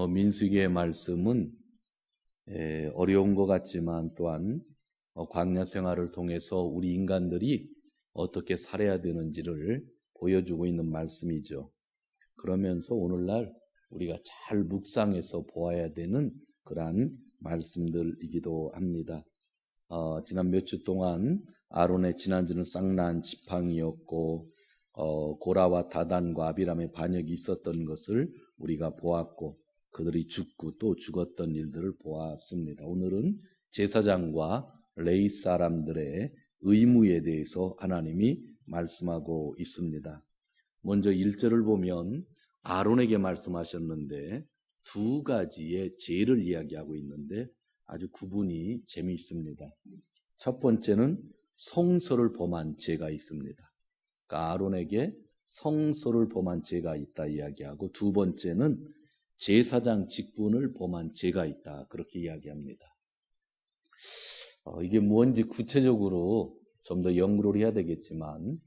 민수기의 말씀은 어려운 것 같지만 또한 광야 생활을 통해서 우리 인간들이 어떻게 살아야 되는지를 보여주고 있는 말씀이죠. 그러면서 오늘날 우리가 잘 묵상해서 보아야 되는 그러한 말씀들이기도 합니다. 지난 몇 주 동안 아론의 지난주는 쌍난 지팡이였고 고라와 다단과 아비람의 반역이 있었던 것을 우리가 보았고 그들이 죽고 또 죽었던 일들을 보았습니다. 오늘은 제사장과 레위 사람들의 의무에 대해서 하나님이 말씀하고 있습니다. 먼저 1절을 보면 아론에게 말씀하셨는데 두 가지의 죄를 이야기하고 있는데 아주 구분이 재미있습니다. 첫 번째는 성소를 범한 죄가 있습니다. 그러니까 아론에게 성소를 범한 죄가 있다 이야기하고 두 번째는 제사장 직분을 범한 죄가 있다 그렇게 이야기합니다. 이게 뭔지 구체적으로 좀 더 연구를 해야 되겠지만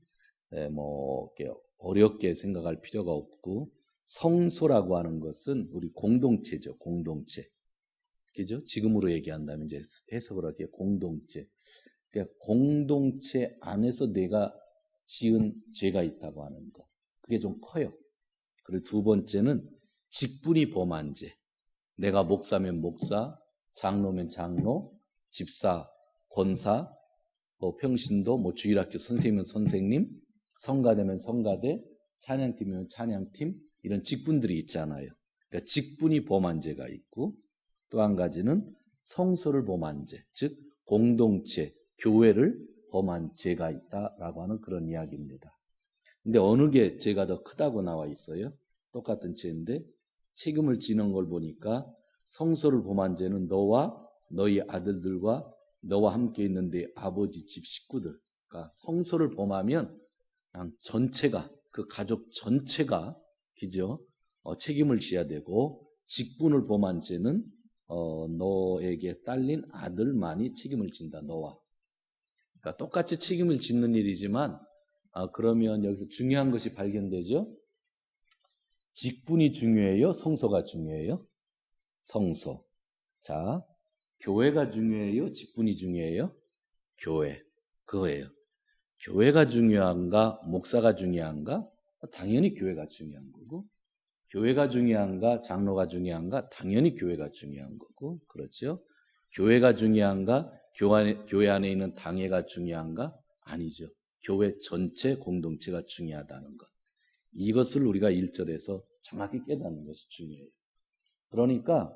이렇게 어렵게 생각할 필요가 없고 성소라고 하는 것은 우리 공동체죠. 공동체. 그죠? 지금으로 얘기한다면 이제 해석을 할게요. 공동체. 그러니까 공동체 안에서 내가 지은 죄가 있다고 하는 거. 그게 좀 커요. 그리고 두 번째는 직분이 범한 죄. 내가 목사면 목사, 장로면 장로, 집사, 권사, 평신도, 주일학교 선생님은 선생님, 성가대면 성가대, 찬양팀이면 찬양팀, 이런 직분들이 있잖아요. 그러니까 직분이 범한 죄가 있고 또 한 가지는 성소를 범한 죄, 즉 공동체, 교회를 범한 죄가 있다라고 하는 그런 이야기입니다. 근데 어느 게 죄가 더 크다고 나와 있어요? 똑같은 죄인데 책임을 지는 걸 보니까 성소를 범한 죄는 너와 너희 아들들과 너와 함께 있는데 아버지 집 식구들, 그러니까 성소를 범하면 그냥 전체가 그 가족 전체가 그죠? 책임을 져야 되고 직분을 범한 죄는 너에게 딸린 아들만이 책임을 진다. 너와. 그러니까 똑같이 책임을 짓는 일이지만 그러면 여기서 중요한 것이 발견되죠. 직분이 중요해요? 성소가 중요해요? 성소. 자, 교회가 중요해요? 직분이 중요해요? 교회. 그거예요. 교회가 중요한가? 목사가 중요한가? 당연히 교회가 중요한 거고. 교회가 중요한가? 장로가 중요한가? 당연히 교회가 중요한 거고. 그렇죠? 교회가 중요한가? 교회 안에 있는 당회가 중요한가? 아니죠. 교회 전체 공동체가 중요하다는 것. 이것을 우리가 1절에서 정확히 깨닫는 것이 중요해요. 그러니까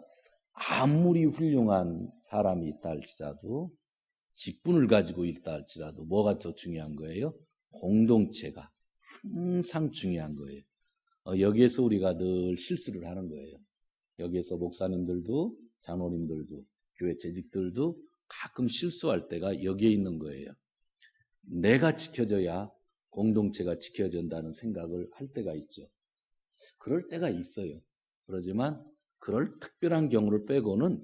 아무리 훌륭한 사람이 있다 할지라도 직분을 가지고 있다 할지라도 뭐가 더 중요한 거예요? 공동체가 항상 중요한 거예요. 여기에서 우리가 늘 실수를 하는 거예요. 여기에서 목사님들도 장로님들도 교회 재직들도 가끔 실수할 때가 여기에 있는 거예요. 내가 지켜져야 공동체가 지켜진다는 생각을 할 때가 있죠. 그럴 때가 있어요. 그러지만 그럴 특별한 경우를 빼고는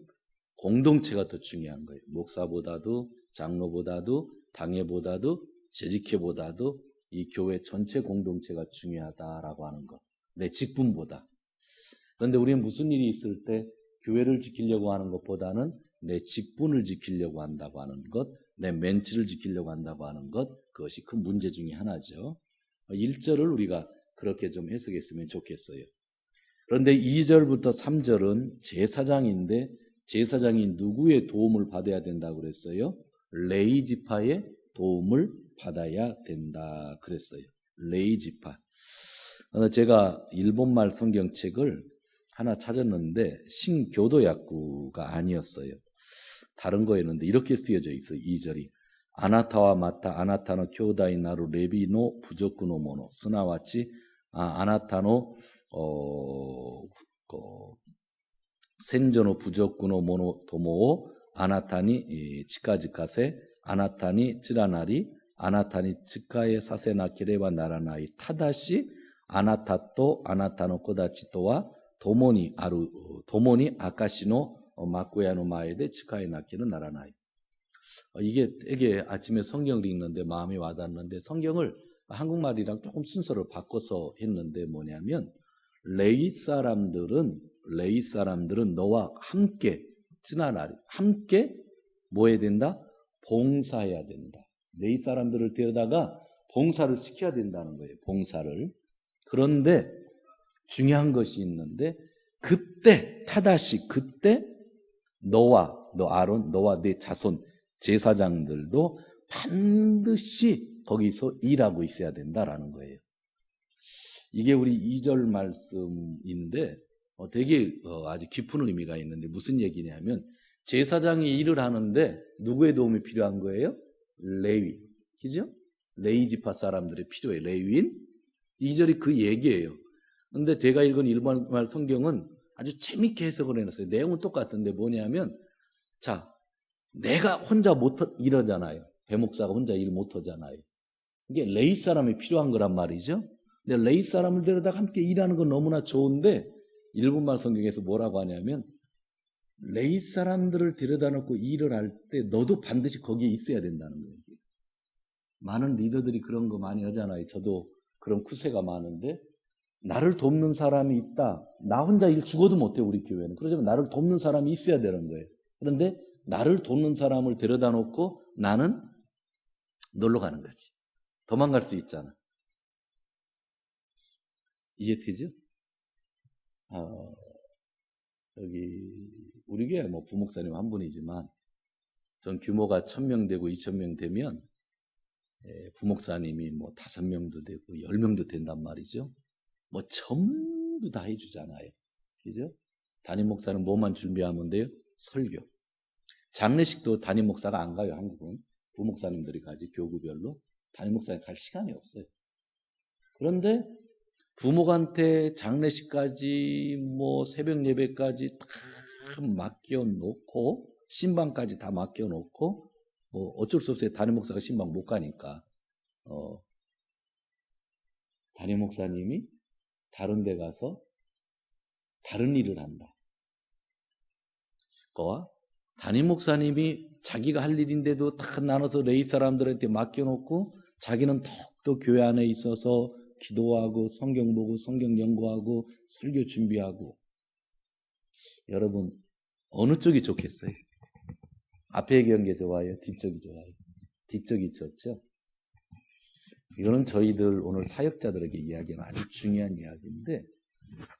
공동체가 더 중요한 거예요. 목사보다도 장로보다도 당회보다도 재직회보다도 이 교회 전체 공동체가 중요하다라고 하는 것. 내 직분보다. 그런데 우리는 무슨 일이 있을 때 교회를 지키려고 하는 것보다는 내 직분을 지키려고 한다고 하는 것, 내 멘트를 지키려고 한다고 하는 것, 그것이 큰 문제 중에 하나죠. 1절을 우리가 그렇게 좀 해석했으면 좋겠어요. 그런데 2절부터 3절은 제사장인데 제사장이 누구의 도움을 받아야 된다고 그랬어요? 레위 지파의 도움을 받아야 된다 그랬어요. 레위 지파. 제가 일본말 성경책을 하나 찾았는데 신교도약구가 아니었어요. 다른 거였는데 이렇게 쓰여져 있어요. 2절이 아나타와 마타 아나타노 교다이 나루 레비노 부족구노 모노 스나와치 아나타노 센조노 부족구노 모노 도모오 아나타니 치카지카세 아나타니 찌라나리 아나타니 치카에 사세나케레바 나라나이 타다시 아나타또 아나타노 코다치토와 도모니 아카시노 마쿠야노 마에데 치카에 나케는 나라나이. 이게 되게 아침에 성경을 읽는데 마음이 와닿는데 성경을 한국말이랑 조금 순서를 바꿔서 했는데 뭐냐면 레위 사람들은 레위 사람들은 너와 함께 지나나리 함께 뭐 해야 된다? 봉사해야 된다. 레위 사람들을 데려다가 봉사를 시켜야 된다는 거예요. 봉사를. 그런데 중요한 것이 있는데 그때 타다시 그때 너와 너 아론 너와 네 자손 제사장들도 반드시 거기서 일하고 있어야 된다라는 거예요. 이게 우리 2절 말씀인데 되게 아주 깊은 의미가 있는데 무슨 얘기냐면 제사장이 일을 하는데 누구의 도움이 필요한 거예요? 레위. 그죠? 레위 지파 사람들이 필요해요. 레위인. 2절이 그 얘기예요. 근데 제가 읽은 일본말 성경은 아주 재밌게 해석을 해놨어요. 내용은 똑같은데 뭐냐면 자, 내가 혼자 못 일하잖아요. 대목사가 혼자 일 못하잖아요. 이게 레위 사람이 필요한 거란 말이죠. 근데 레위 사람을 데려다가 함께 일하는 건 너무나 좋은데 일본말 성경에서 뭐라고 하냐면 레위 사람들을 데려다 놓고 일을 할 때 너도 반드시 거기에 있어야 된다는 거예요. 많은 리더들이 그런 거 많이 하잖아요. 저도 그런 쿠세가 많은데 나를 돕는 사람이 있다. 나 혼자 일 죽어도 못해 우리 교회는. 그러자면 나를 돕는 사람이 있어야 되는 거예요. 그런데 나를 돕는 사람을 데려다 놓고 나는 놀러 가는 거지. 도망갈 수 있잖아. 이해되죠? 우리 교회 뭐 부목사님 한 분이지만 전 규모가 1000명 되고 2000명 되면 부목사님이 뭐 5명도 되고 10명도 된단 말이죠. 뭐 전부 다 해주잖아요. 그죠? 담임 목사는 뭐만 준비하면 돼요? 설교. 장례식도 담임 목사가 안 가요. 한국은 부목사님들이 가지. 교구별로 담임 목사님 갈 시간이 없어요. 그런데 부목한테 장례식까지 뭐 새벽 예배까지 다 맡겨놓고 신방까지 다 맡겨놓고 뭐 어쩔 수 없어요. 담임 목사가 신방 못 가니까 담임 목사님이 다른 데 가서 다른 일을 한다. 그거와 담임 목사님이 자기가 할 일인데도 다 나눠서 레위 사람들한테 맡겨놓고 자기는 더욱더 교회 안에 있어서 기도하고 성경 보고 성경 연구하고 설교 준비하고. 여러분 어느 쪽이 좋겠어요? 앞에 얘기한 게 좋아요? 뒤쪽이 좋아요? 뒤쪽이 좋죠? 이거는 저희들 오늘 사역자들에게 이야기하는 아주 중요한 이야기인데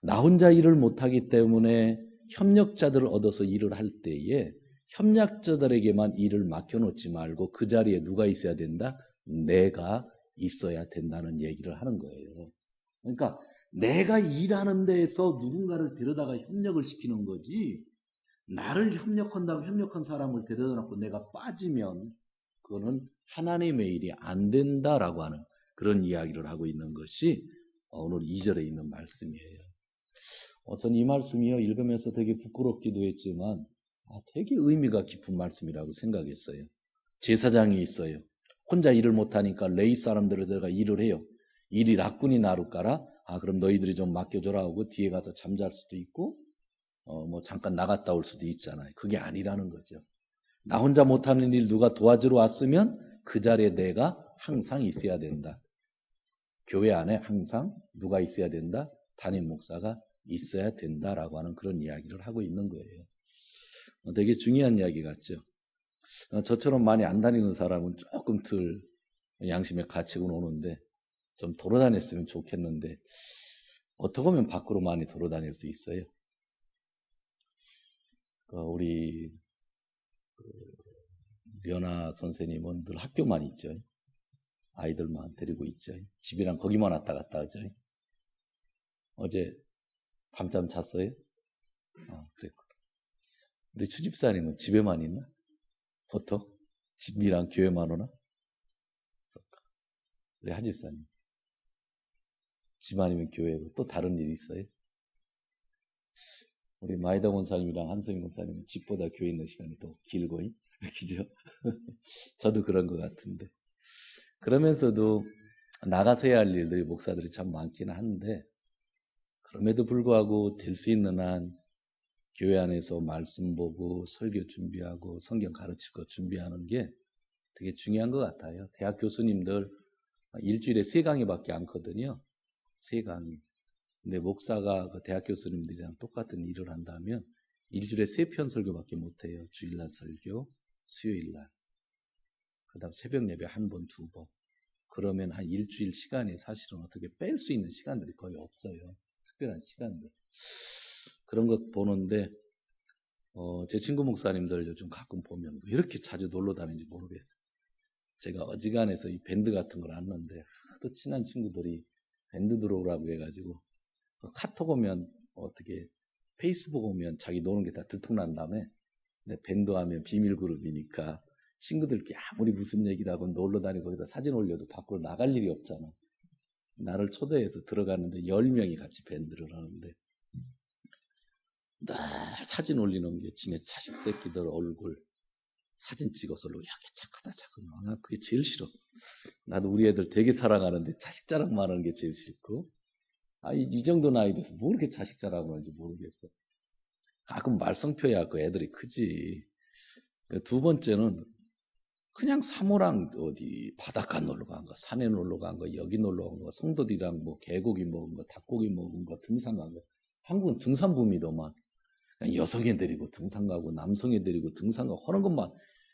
나 혼자 일을 못하기 때문에 협력자들을 얻어서 일을 할 때에 협력자들에게만 일을 맡겨놓지 말고 그 자리에 누가 있어야 된다? 내가 있어야 된다는 얘기를 하는 거예요. 그러니까 내가 일하는 데에서 누군가를 데려다가 협력을 시키는 거지 나를 협력한다고 협력한 사람을 데려다 놓고 내가 빠지면 그거는 하나님의 일이 안 된다라고 하는 그런 이야기를 하고 있는 것이 오늘 2절에 있는 말씀이에요. 전 이 말씀이요 읽으면서 되게 부끄럽기도 했지만 되게 의미가 깊은 말씀이라고 생각했어요. 제사장이 있어요. 혼자 일을 못하니까 레위 사람들을 데려가 일을 해요. 일이 라꾼이 나룰까라 그럼 너희들이 좀 맡겨줘라 하고 뒤에 가서 잠잘 수도 있고 뭐 잠깐 나갔다 올 수도 있잖아요. 그게 아니라는 거죠. 나 혼자 못하는 일 누가 도와주러 왔으면 그 자리에 내가 항상 있어야 된다. 교회 안에 항상 누가 있어야 된다? 담임 목사가 있어야 된다라고 하는 그런 이야기를 하고 있는 거예요. 되게 중요한 이야기 같죠. 저처럼 많이 안 다니는 사람은 조금 덜 양심의 가책은 오는데 좀 돌아다녔으면 좋겠는데 어떻게 하면 밖으로 많이 돌아다닐 수 있어요? 우리 려나 선생님은 늘 학교만 있죠. 아이들만 데리고 있죠. 집이랑 거기만 왔다 갔다 하죠. 어제 밤잠 잤어요? 그랬구나. 우리 추집사님은 집에만 있나? 보통? 집이랑 교회만 오나? 우리 하집사님 집 아니면 교회고 또 다른 일이 있어요? 우리 마이다 권사님이랑 한성희 권사님은 집보다 교회 있는 시간이 더 길고 그죠? 저도 그런 것 같은데 그러면서도 나가서 해야 할 일들이 목사들이 참 많기는 한데 그럼에도 불구하고 될 수 있는 한 교회 안에서 말씀 보고 설교 준비하고 성경 가르칠 거 준비하는 게 되게 중요한 것 같아요. 대학 교수님들 일주일에 3강의밖에 안 거든요. 3강의. 근데 목사가 그 대학 교수님들이랑 똑같은 일을 한다면 일주일에 3편 설교밖에 못해요. 주일날 설교, 수요일날. 그다음 새벽 예배 1번, 2번. 그러면 한 일주일 시간이 사실은 어떻게 뺄 수 있는 시간들이 거의 없어요. 특별한 시간들. 그런 것 보는데 제 친구 목사님들 요즘 가끔 보면 왜 이렇게 자주 놀러 다니는지 모르겠어요. 제가 어지간해서 이 밴드 같은 걸 안는데 하도 친한 친구들이 밴드 들어오라고 해가지고 카톡 오면 어떻게 페이스북 오면 자기 노는 게 다 들통난 다음에 근데 밴드 하면 비밀 그룹이니까 친구들끼리 아무리 무슨 얘기를 하고 놀러 다니고 거기다 사진 올려도 밖으로 나갈 일이 없잖아. 나를 초대해서 들어가는데 10명이 같이 밴드를 하는데 늘 사진 올리는 게 지네 자식 새끼들 얼굴 사진 찍어서 이렇게 착하다 착하다. 나 그게 제일 싫어. 나도 우리 애들 되게 사랑하는데 자식 자랑만 하는 게 제일 싫고 이 정도 나이 돼서 뭐 이렇게 자식 자랑을 하는지 모르겠어. 가끔 말썽표야 그 애들이 크지. 두 번째는 그냥 사모랑 어디 바닷가 놀러 간 거, 산에 놀러 간 거, 여기 놀러 간 거, 성도들이랑 뭐 개고기 먹은 거, 닭고기 먹은 거, 등산 간 거. 한국은 등산붐이더만. 여성애 데리고 등산 가고 남성애 데리고 등산 가고 하는 것만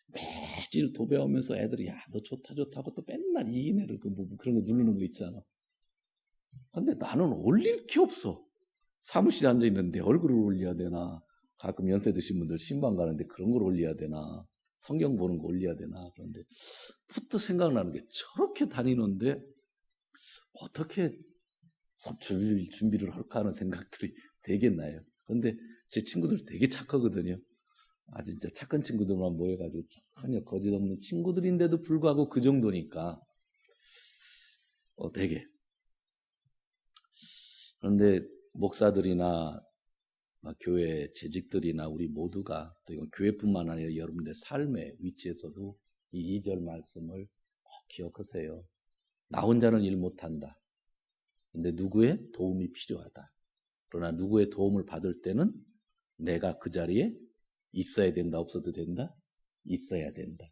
매일 도배하면서 애들이 야 너 좋다 하고 또 맨날 이인애를 뭐 그런 거 누르는 거 있잖아. 근데 나는 올릴 게 없어. 사무실에 앉아 있는데 얼굴을 올려야 되나? 가끔 연세 드신 분들 신방 가는데 그런 걸 올려야 되나? 성경 보는 거 올려야 되나? 그런데 푸트 생각나는 게 저렇게 다니는데 어떻게 준비를 할까 하는 생각들이 되게 나요. 근데 제 친구들 되게 착하거든요. 진짜 착한 친구들만 모여가지고 전혀 거짓 없는 친구들인데도 불구하고 그 정도니까 되게. 그런데 목사들이나 교회 재직들이나 우리 모두가 또 이건 교회뿐만 아니라 여러분들의 삶의 위치에서도 이 2절 말씀을 꼭 기억하세요. 나 혼자는 일 못한다. 근데 누구의 도움이 필요하다. 그러나 누구의 도움을 받을 때는 내가 그 자리에 있어야 된다, 없어도 된다? 있어야 된다.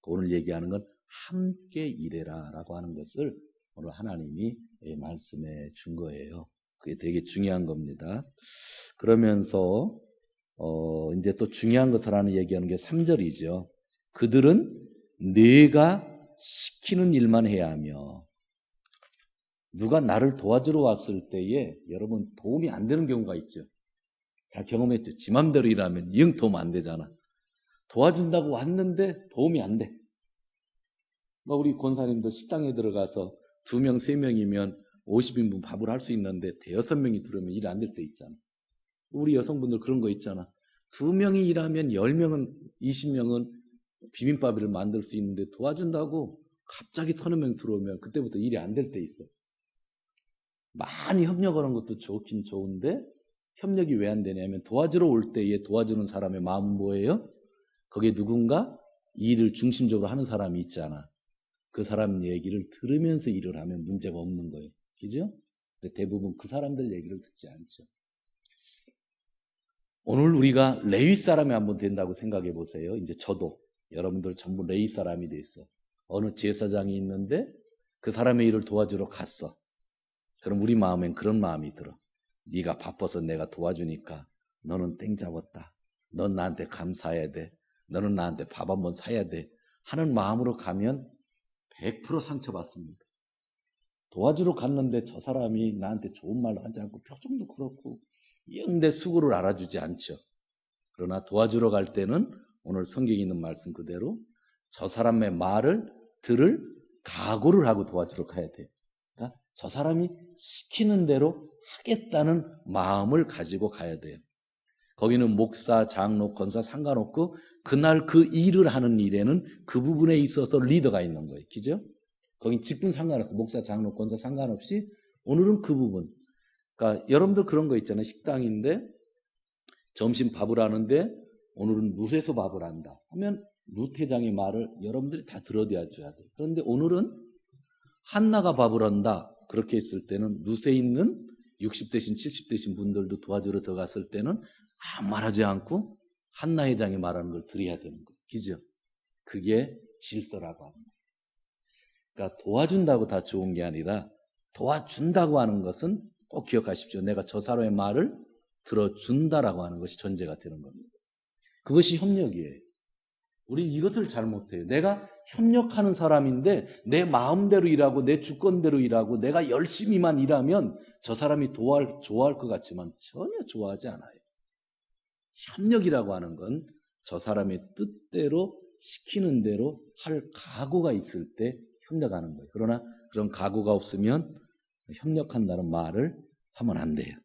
오늘 얘기하는 건 함께 일해라 라고 하는 것을 오늘 하나님이 말씀해 준 거예요. 그게 되게 중요한 겁니다. 그러면서 이제 또 중요한 것을 하나 얘기하는 게 3절이죠. 그들은 내가 시키는 일만 해야 하며 누가 나를 도와주러 왔을 때에 여러분 도움이 안 되는 경우가 있죠. 다 경험했죠. 지 맘대로 일하면 영 도움 안 되잖아. 도와준다고 왔는데 도움이 안 돼. 우리 권사님도 식당에 들어가서 2명, 3명이면 50인분 밥을 할 수 있는데 5-6명이 들어오면 일 안 될 때 있잖아. 우리 여성분들 그런 거 있잖아. 2명이 일하면 10명은, 20명은 비빔밥을 만들 수 있는데 도와준다고 갑자기 30명 들어오면 그때부터 일이 안 될 때 있어. 많이 협력하는 것도 좋긴 좋은데 협력이 왜 안 되냐면 도와주러 올 때에 도와주는 사람의 마음은 뭐예요? 거기에 누군가 일을 중심적으로 하는 사람이 있잖아. 그 사람 얘기를 들으면서 일을 하면 문제가 없는 거예요. 그죠? 근데 대부분 그 사람들 얘기를 듣지 않죠. 오늘 우리가 레위 사람이 한번 된다고 생각해 보세요. 이제 저도 여러분들 전부 레위 사람이 됐어. 어느 제사장이 있는데 그 사람의 일을 도와주러 갔어. 그럼 우리 마음엔 그런 마음이 들어. 네가 바빠서 내가 도와주니까 너는 땡 잡았다. 넌 나한테 감사해야 돼. 너는 나한테 밥 한번 사야 돼. 하는 마음으로 가면 100% 상처받습니다. 도와주러 갔는데 저 사람이 나한테 좋은 말로 하지 않고 표정도 그렇고 영 내 수고를 알아주지 않죠. 그러나 도와주러 갈 때는 오늘 성경에 있는 말씀 그대로 저 사람의 말을 들을 각오를 하고 도와주러 가야 돼요. 그러니까 저 사람이 시키는 대로 하겠다는 마음을 가지고 가야 돼요. 거기는 목사, 장로, 권사 상관없고 그날 그 일을 하는 일에는 그 부분에 있어서 리더가 있는 거예요. 그죠? 거긴 직분 상관없어. 목사, 장로, 권사 상관없이 오늘은 그 부분. 그러니까 여러분들 그런 거 있잖아요. 식당인데 점심 밥을 하는데 오늘은 룻에서 밥을 한다 하면 룻 회장의 말을 여러분들이 다 들어줘야 돼요. 그런데 오늘은 한나가 밥을 한다. 그렇게 했을 때는 룻에 있는 60대신 70대신 분들도 도와주러 들어갔을 때는 아무 말하지 않고 한나 회장이 말하는 걸 들어야 되는 거예요. 그죠? 그게 질서라고 하는 거예요. 그러니까 도와준다고 다 좋은 게 아니라 도와준다고 하는 것은 꼭 기억하십시오. 내가 저 사람의 말을 들어준다라고 하는 것이 전제가 되는 겁니다. 그것이 협력이에요. 우리 이것을 잘못해요. 내가 협력하는 사람인데 내 마음대로 일하고 내 주권대로 일하고 내가 열심히만 일하면 저 사람이 좋아할 것 같지만 전혀 좋아하지 않아요. 협력이라고 하는 건 저 사람의 뜻대로 시키는 대로 할 각오가 있을 때 협력하는 거예요. 그러나 그런 각오가 없으면 협력한다는 말을 하면 안 돼요.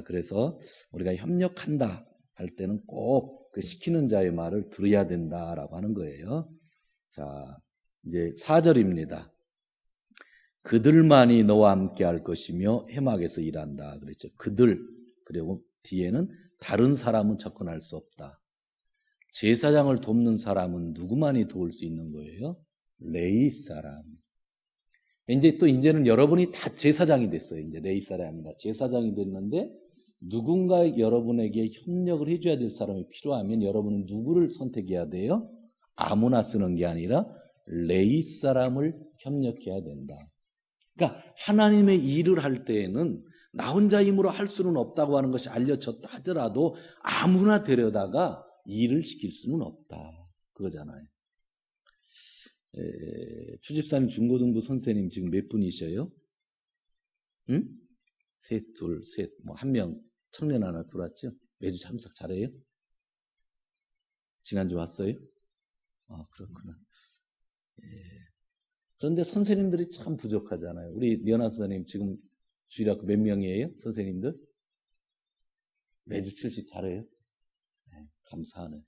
그래서 우리가 협력한다 할 때는 꼭 그 시키는 자의 말을 들어야 된다라고 하는 거예요. 자, 이제 4절입니다. 그들만이 너와 함께 할 것이며 해막에서 일한다 그랬죠. 그들, 그리고 뒤에는 다른 사람은 접근할 수 없다. 제사장을 돕는 사람은 누구만이 도울 수 있는 거예요? 레위 사람. 이제는 여러분이 다 제사장이 됐어요. 이제 레위 사람이 아니라 제사장이 됐는데 누군가 여러분에게 협력을 해줘야 될 사람이 필요하면 여러분은 누구를 선택해야 돼요? 아무나 쓰는 게 아니라 레위 사람을 협력해야 된다. 그러니까 하나님의 일을 할 때에는 나 혼자 힘으로 할 수는 없다고 하는 것이 알려졌다 하더라도 아무나 데려다가 일을 시킬 수는 없다. 그거잖아요. 추집사님 중고등부 선생님 지금 몇 분이셔요? 응? 셋, 둘, 셋, 뭐 한 명 청년 하나 들어왔죠? 매주 참석 잘해요? 지난주 왔어요? 아, 그렇구나. 그런데 선생님들이 참 부족하잖아요. 우리 연아 선생님 지금 주일학교 몇 명이에요? 선생님들? 매주 출석 잘해요? 네, 감사하네.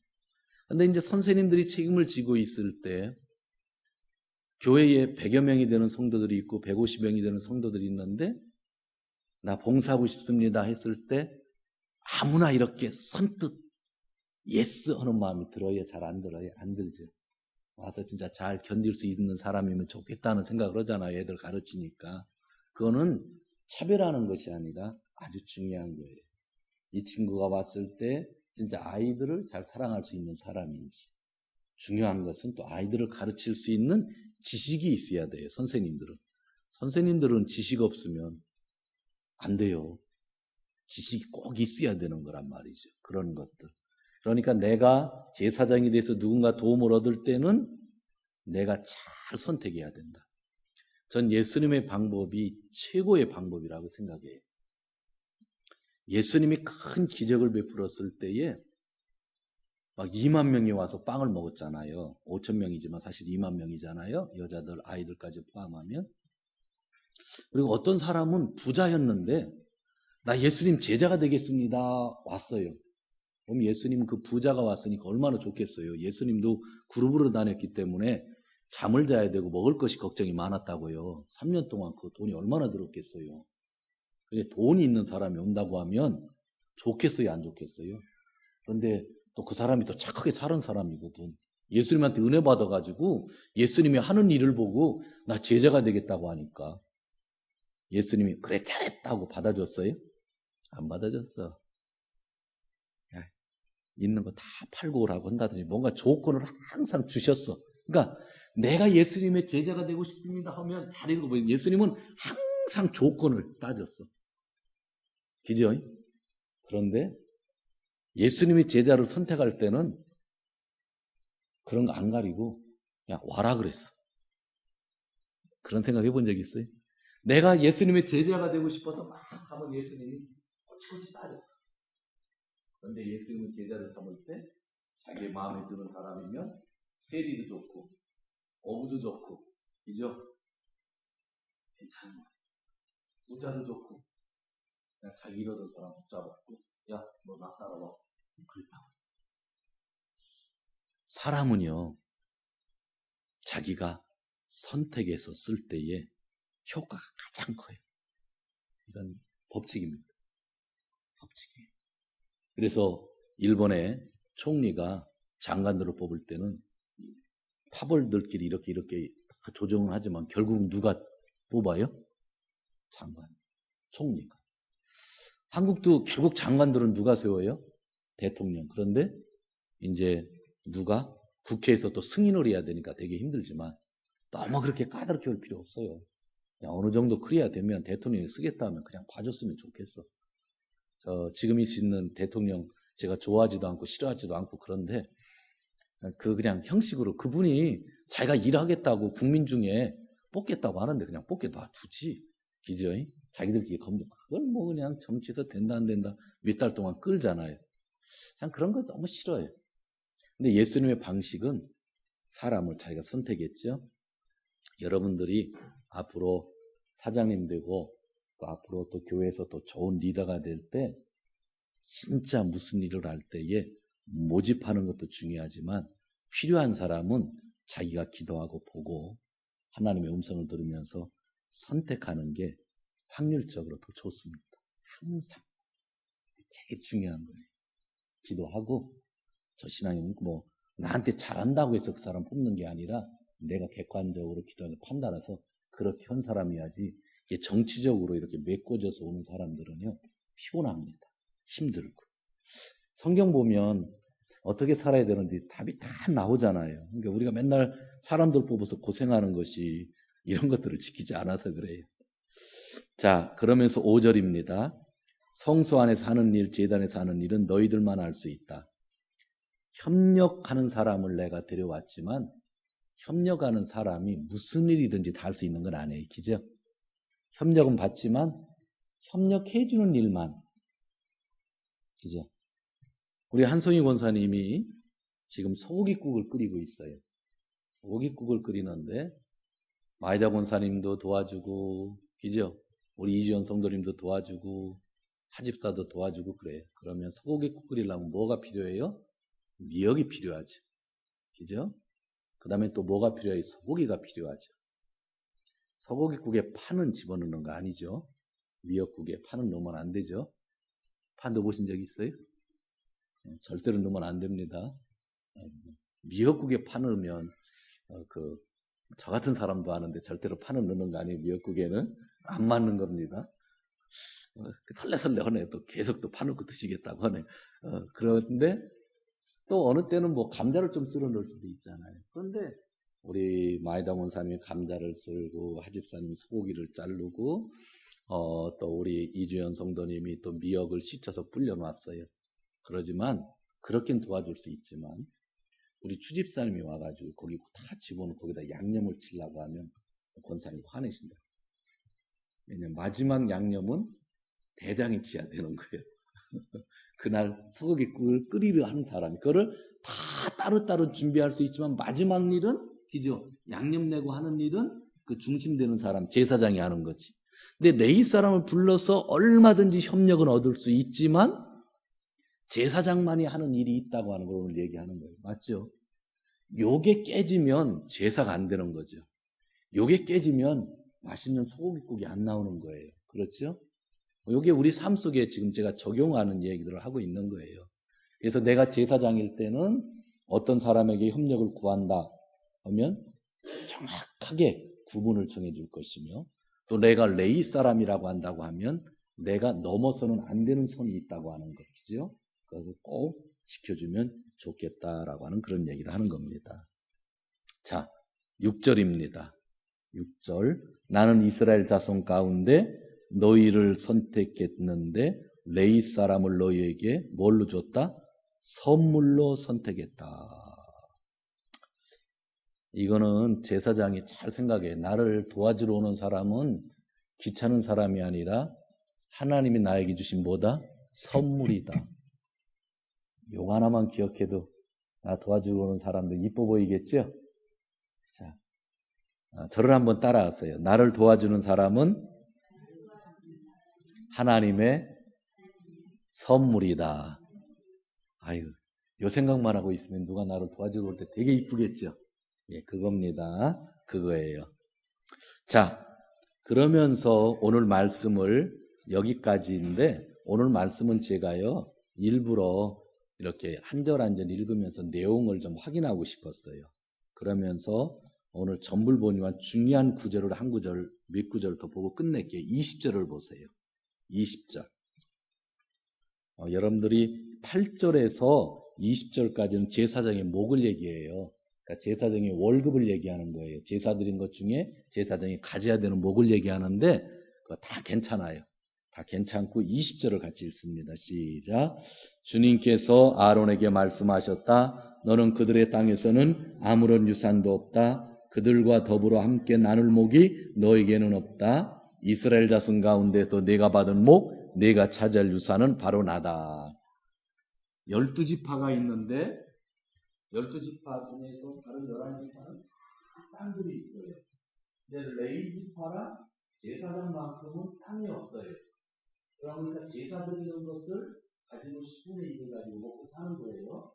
그런데 이제 선생님들이 책임을 지고 있을 때 교회에 100여 명이 되는 성도들이 있고 150명이 되는 성도들이 있는데 나 봉사하고 싶습니다 했을 때 아무나 이렇게 선뜻 예스 하는 마음이 들어요? 잘 안 들어요? 안 들죠. 와서 진짜 잘 견딜 수 있는 사람이면 좋겠다는 생각을 하잖아요. 애들 가르치니까. 그거는 차별하는 것이 아니라 아주 중요한 거예요. 이 친구가 왔을 때 진짜 아이들을 잘 사랑할 수 있는 사람인지. 중요한 것은 또 아이들을 가르칠 수 있는 지식이 있어야 돼요. 선생님들은 지식 없으면 안 돼요. 지식이 꼭 있어야 되는 거란 말이죠. 그런 것들. 그러니까 내가 제사장이 돼서 누군가 도움을 얻을 때는 내가 잘 선택해야 된다. 전 예수님의 방법이 최고의 방법이라고 생각해요. 예수님이 큰 기적을 베풀었을 때에 막 2만 명이 와서 빵을 먹었잖아요. 5천 명이지만 사실 2만 명이잖아요. 여자들, 아이들까지 포함하면. 그리고 어떤 사람은 부자였는데 나 예수님 제자가 되겠습니다. 왔어요. 그럼 예수님은 그 부자가 왔으니까 얼마나 좋겠어요. 예수님도 그룹으로 다녔기 때문에 잠을 자야 되고 먹을 것이 걱정이 많았다고요. 3년 동안 그 돈이 얼마나 들었겠어요. 돈이 있는 사람이 온다고 하면 좋겠어요, 안 좋겠어요? 그런데 또 그 사람이 또 착하게 사는 사람이거든. 예수님한테 은혜 받아가지고 예수님이 하는 일을 보고 나 제자가 되겠다고 하니까 예수님이 그래 잘했다고 받아줬어요? 안 받아줬어. 있는 거 다 팔고 오라고 한다더니 뭔가 조건을 항상 주셨어. 그러니까 내가 예수님의 제자가 되고 싶습니다 하면 잘 읽어보세요. 예수님은 항상 조건을 따졌어. 그죠? 그런데 예수님이 제자를 선택할 때는 그런 거 안 가리고 그냥 와라 그랬어. 그런 생각 해본 적 있어요? 내가 예수님의 제자가 되고 싶어서 막 하면 예수님이 꼬치꼬치 따졌어. 그런데 예수님은 제자를 삼을 때 자기 마음에 드는 사람이면 세리도 좋고 어부도 좋고 그죠? 괜찮은 거야. 부자도 좋고 그냥 자기 이러던 사람 붙잡았고 야 너 나 따라와 그랬다고. 사람은요 자기가 선택해서 쓸 때에 효과가 가장 커요. 이건 법칙입니다. 법칙이에요. 그래서 일본의 총리가 장관들을 뽑을 때는 파벌들끼리 이렇게 조정을 하지만 결국은 누가 뽑아요? 장관, 총리가. 한국도 결국 장관들은 누가 세워요? 대통령. 그런데 이제 누가 국회에서 또 승인을 해야 되니까 되게 힘들지만 너무 그렇게 까다롭게 할 필요 없어요. 어느 정도 그래야 되면 대통령이 쓰겠다 하면 그냥 봐줬으면 좋겠어. 지금 있는 대통령 제가 좋아하지도 않고 싫어하지도 않고 그런데 그냥 형식으로 그분이 자기가 일하겠다고 국민 중에 뽑겠다고 하는데 그냥 뽑게 놔두지. 기죠? 자기들끼리 검증. 그걸 뭐 그냥 정치에서 된다 안 된다 몇 달 동안 끌잖아요. 참 그런 거 너무 싫어요. 근데 예수님의 방식은 사람을 자기가 선택했죠. 여러분들이 앞으로 사장님 되고 또 앞으로 또 교회에서 또 좋은 리더가 될 때 진짜 무슨 일을 할 때에 모집하는 것도 중요하지만 필요한 사람은 자기가 기도하고 보고 하나님의 음성을 들으면서 선택하는 게 확률적으로 더 좋습니다. 항상 되게 중요한 거예요. 기도하고 저 신앙이 뭐 나한테 잘한다고 해서 그 사람 뽑는 게 아니라 내가 객관적으로 기도하고 판단해서 그렇게 한 사람이야지. 이게 정치적으로 이렇게 메꿔져서 오는 사람들은요 피곤합니다. 힘들고. 성경 보면 어떻게 살아야 되는지 답이 다 나오잖아요. 그러니까 우리가 맨날 사람들 뽑아서 고생하는 것이 이런 것들을 지키지 않아서 그래요. 자, 그러면서 5절입니다. 성소 안에서 하는 일, 제단에서 하는 일은 너희들만 할 수 있다. 협력하는 사람을 내가 데려왔지만 협력하는 사람이 무슨 일이든지 다 할 수 있는 건 아니에요. 그죠? 협력은 받지만 협력해주는 일만. 그죠? 우리 한송이 권사님이 지금 소고기국을 끓이고 있어요. 소고기국을 끓이는데 마이다 권사님도 도와주고, 그죠? 우리 이주연 성도님도 도와주고, 하집사도 도와주고 그래요. 그러면 소고기국 끓이려면 뭐가 필요해요? 미역이 필요하죠. 그죠? 그 다음에 또 뭐가 필요해요? 소고기가 필요하죠. 소고기국에 파는 집어넣는 거 아니죠? 미역국에 파는 넣으면 안 되죠? 파 넣어보신 적 있어요? 절대로 넣으면 안 됩니다. 미역국에 파 넣으면 저 같은 사람도 아는데 절대로 파는 넣는 거 아니에요. 미역국에는 안 맞는 겁니다. 설레설레 하네. 또 계속 또 파 넣고 드시겠다고 하네. 그런데 또 어느 때는 뭐 감자를 좀 썰어 넣을 수도 있잖아요. 그런데 우리 마이다 원사님이 감자를 썰고 하집사님이 소고기를 자르고 또 우리 이주연 성도님이 또 미역을 씻어서 불려놨어요. 그러지만 그렇긴 도와줄 수 있지만 우리 추집사님이 와가지고 거기 다 집어넣고 거기다 양념을 치려고 하면 권사님 화내신다. 왜냐면 마지막 양념은 대장이 치야 되는 거예요. 그날 소고기국을 끓이려 하는 사람이 그거를 다 따로따로 준비할 수 있지만 마지막 일은 그죠? 양념 내고 하는 일은 그 중심되는 사람 제사장이 하는 거지. 근데 레위 사람을 불러서 얼마든지 협력은 얻을 수 있지만 제사장만이 하는 일이 있다고 하는 걸 오늘 얘기하는 거예요. 맞죠? 요게 깨지면 제사가 안 되는 거죠. 요게 깨지면 맛있는 소고기국이 안 나오는 거예요. 그렇죠? 요게 우리 삶 속에 지금 제가 적용하는 얘기들을 하고 있는 거예요. 그래서 내가 제사장일 때는 어떤 사람에게 협력을 구한다 하면 정확하게 구분을 정해줄 것이며 또 내가 레위 사람이라고 한다고 하면 내가 넘어서는 안 되는 선이 있다고 하는 것이죠. 그래서 꼭 지켜주면 좋겠다라고 하는 그런 얘기를 하는 겁니다. 자, 6절입니다. 6절. 나는 이스라엘 자손 가운데 너희를 선택했는데 레위 사람을 너희에게 뭘로 줬다? 선물로 선택했다. 이거는 제사장이 잘 생각해. 나를 도와주러 오는 사람은 귀찮은 사람이 아니라 하나님이 나에게 주신 뭐다? 선물이다. 요 하나만 기억해도 나 도와주러 오는 사람들 이뻐 보이겠죠? 자, 저를 한번 따라하세요. 나를 도와주는 사람은 하나님의 선물이다. 아유, 요 생각만 하고 있으면 누가 나를 도와주러 올 때 되게 이쁘겠죠? 예, 그겁니다. 그거예요. 자, 그러면서 오늘 말씀을 여기까지인데 오늘 말씀은 제가요 일부러 이렇게 한 절 한 절 읽으면서 내용을 좀 확인하고 싶었어요. 그러면서 오늘 전부를 보니까 중요한 구절을 한 구절, 몇 구절 더 보고 끝낼게요. 20절을 보세요. 20절. 여러분들이 8절에서 20절까지는 제사장의 목을 얘기해요. 그러니까 제사장의 월급을 얘기하는 거예요. 제사 드린 것 중에 제사장이 가져야 되는 목을 얘기하는데 그거 다 괜찮아요. 다 괜찮고 20절을 같이 읽습니다. 시작. 주님께서 아론에게 말씀하셨다. 너는 그들의 땅에서는 아무런 유산도 없다. 그들과 더불어 함께 나눌 목이 너에게는 없다. 이스라엘 자손 가운데서 내가 받은 목, 내가 차지할 유산은 바로 나다. 12지파가 있는데 12지파 중에서 다른 11지파는 땅들이 있어요. 근데 레위지파랑 제사장만큼은 땅이 없어요. 그러니까 제사 드리는 것을 가지고 10분의 1을 가지고 먹고 사는 거예요.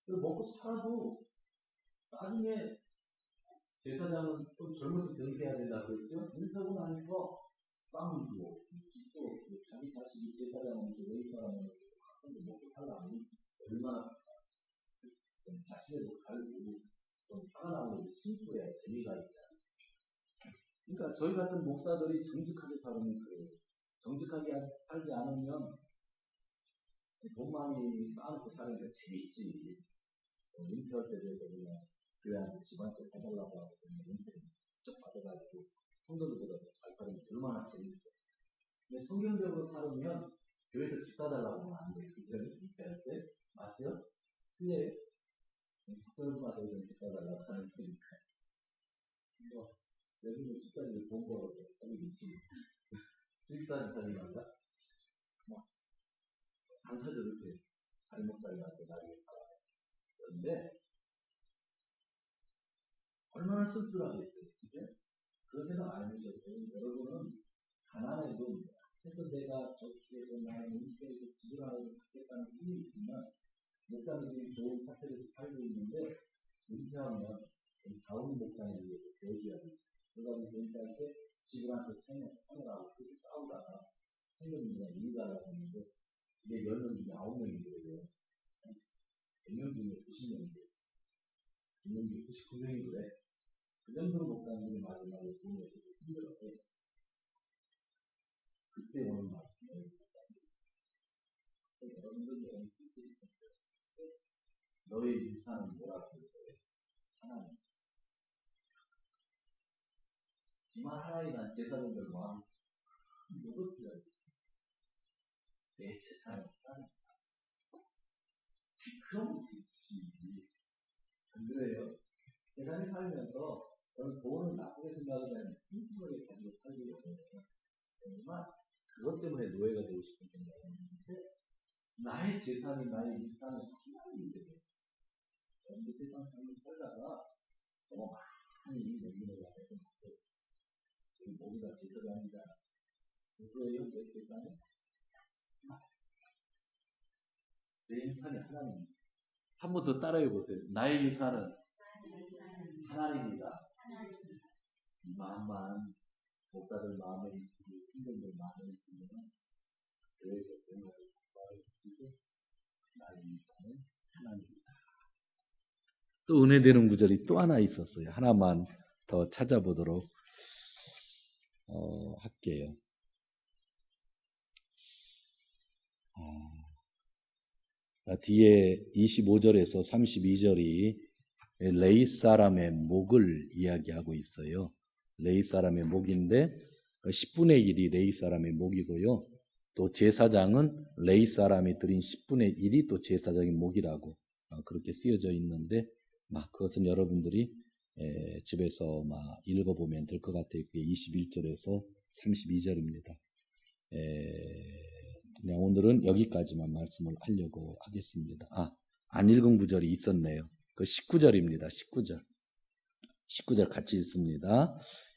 먹고 살아도 나중에 제사장은 좀 젊어서 은퇴해야 된다고 그랬죠. 은퇴하고 나니까 빵도 집도 자기 자식이 제사장은 레위 사람은 먹고 살라면 얼마나 자신에도 갈고 좀 살아나오는 심부에 재미가 있잖아요. 그러니까 저희 같은 목사들이 정직하게 살면 그래요. 정직하게 살지 않으면 돈 많이 쌓아놓고 사는 게 재밌지. 은퇴할 때 돼서 그냥 교회한테 집한테 사달라고 하고 은퇴 직접 받아가지고 성도들보다 잘 살면 얼마나 재밌어. 근데 성경적으로 살으면 교회에서 집 사달라고 하면 안 돼. 은퇴할 때 맞죠? 근데 학교마다 이런 집 사달라고 하는 거니까 여기는 집사님이 돈 벌어서 거기 있지. 주입사 집사님 말이야. 당사자 이렇게 다른 목사님한테 나중에 살아요. 그런데 얼마나 쓸쓸하겠어요. 그죠? 그런 생각 안 해보셨어요? 여러분은 가난해도 해서 내가 저축해서 나는 은퇴해서 집을 하나 갖겠다는 꿈이 있지만 목사님들이 좋은 사태에서 살고 있는데 은퇴하면 다운 목사에 위해서 배워줘야 되죠. 그러다 보니 은퇴할 때 집을 한테 생활하고 그렇게 싸우다가 생명이가 이기달라고 하는데 이게 10명 중에 9명인 거예요. 100명 중에 90명인데 100명 중에 99명이 그래. 그 정도로 목사님들이 마지막에 돈을 되게 힘들었대. 그때 오는 말씀을 여러분들이 오늘 실질이 있었어요. 너의 유산은 뭐라고 했어요? 하나님. 기만 하나님은 제사장들 마음이 누구였어요? 내 재산은 하나님. 그럼 좋지. 안 그래요? 세상에 살면서 저는 돈을 나쁘게 생각하면 힘쓰게 가지고 살기로 해요. 정말 그것 때문에 노예가 되고 싶은 생각이 있는데 나의 재산이 나의 유산은 하나님인데 전부 세상 삶을 살다가 너무 많이 넘기는 거 같아서 모두 다 제사장이다. 누구예요? 내 재산이? 내 유산이 하나님. 한 번 더 따라해 보세요. 나의 유산은 하나님이다. 마음만 목사들 마음에 힘든들 마음에 있으면 교회에서 정말 역사를 지키고 나의 유산은 하나님이다. 또 은혜되는 구절이 또 하나 있었어요. 하나만 더 찾아보도록 할게요. 뒤에 25절에서 32절이 레위 사람의 목을 이야기하고 있어요. 레위 사람의 목인데 10분의 1이 레위 사람의 목이고요. 또 제사장은 레위 사람이 드린 10분의 1이 또 제사장의 목이라고 그렇게 쓰여져 있는데 그것은 여러분들이 집에서 읽어보면 될 것 같아요. 그게 21절에서 32절입니다. 그냥 오늘은 여기까지만 말씀을 하려고 하겠습니다. 안 읽은 구절이 있었네요. 그 19절입니다. 19절 같이 읽습니다.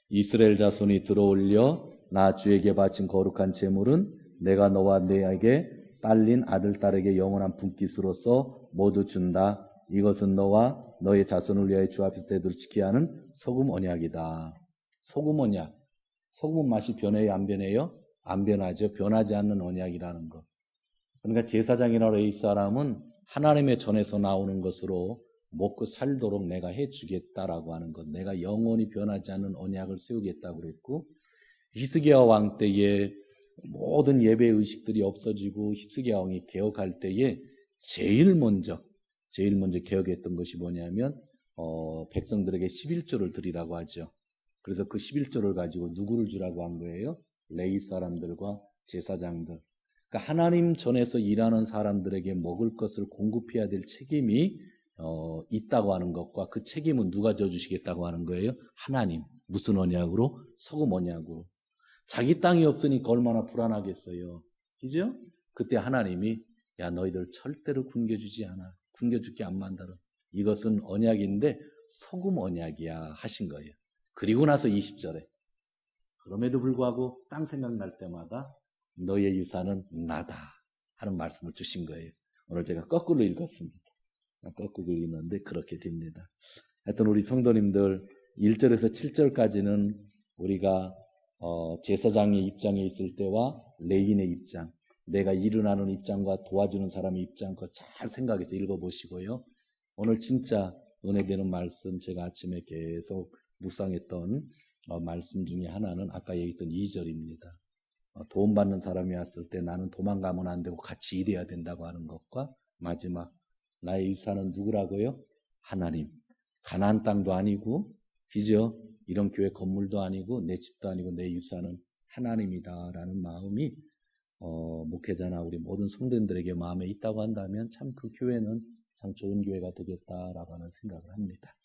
이스라엘 자손이 들어올려 나 주에게 바친 거룩한 제물은 내가 너와 내에게 딸린 아들 딸에게 영원한 분깃으로서 모두 준다. 이것은 너와 너의 자손을 위하여 주 앞에서 대도를 지켜야 하는 소금 언약이다. 소금 언약. 소금 맛이 변해요? 안 변해요? 안 변하죠. 변하지 않는 언약이라는 것. 그러니까 제사장이나 레위 사람은 하나님의 전에서 나오는 것으로 먹고 살도록 내가 해주겠다라고 하는 것. 내가 영원히 변하지 않는 언약을 세우겠다고 그랬고, 히스기야 왕 때에 모든 예배 의식들이 없어지고 히스기야 왕이 개혁할 때에 제일 먼저 제일 먼저 개혁했던 것이 뭐냐면 백성들에게 11조를 드리라고 하죠. 그래서 그 11조를 가지고 누구를 주라고 한 거예요? 레위 사람들과 제사장들. 그러니까 하나님 전에서 일하는 사람들에게 먹을 것을 공급해야 될 책임이 있다고 하는 것과 그 책임은 누가 져주시겠다고 하는 거예요? 하나님. 무슨 언약으로? 소금 언약으로. 자기 땅이 없으니까 얼마나 불안하겠어요. 그죠? 그때 하나님이 야 너희들 절대로 굶겨주지 않아. 굶겨줄게 안 만들어. 이것은 언약인데 소금 언약이야 하신 거예요. 그리고 나서 20절에 그럼에도 불구하고 땅 생각날 때마다 너의 유산은 나다 하는 말씀을 주신 거예요. 오늘 제가 거꾸로 읽었습니다. 거꾸로 읽는데 그렇게 됩니다. 하여튼 우리 성도님들 1절에서 7절까지는 우리가 제사장의 입장에 있을 때와 레위인의 입장, 내가 일을 하는 입장과 도와주는 사람의 입장 그거 잘 생각해서 읽어보시고요. 오늘 진짜 은혜되는 말씀 제가 아침에 계속 묵상했던 말씀 중에 하나는 아까 얘기했던 2절입니다. 도움받는 사람이 왔을 때 나는 도망가면 안 되고 같이 일해야 된다고 하는 것과 마지막 나의 유산은 누구라고요? 하나님. 가나안 땅도 아니고 그죠? 이런 교회 건물도 아니고 내 집도 아니고 내 유산은 하나님이다라는 마음이 목회자나 우리 모든 성도님들에게 마음에 있다고 한다면 참 그 교회는 참 좋은 교회가 되겠다라고 하는 생각을 합니다.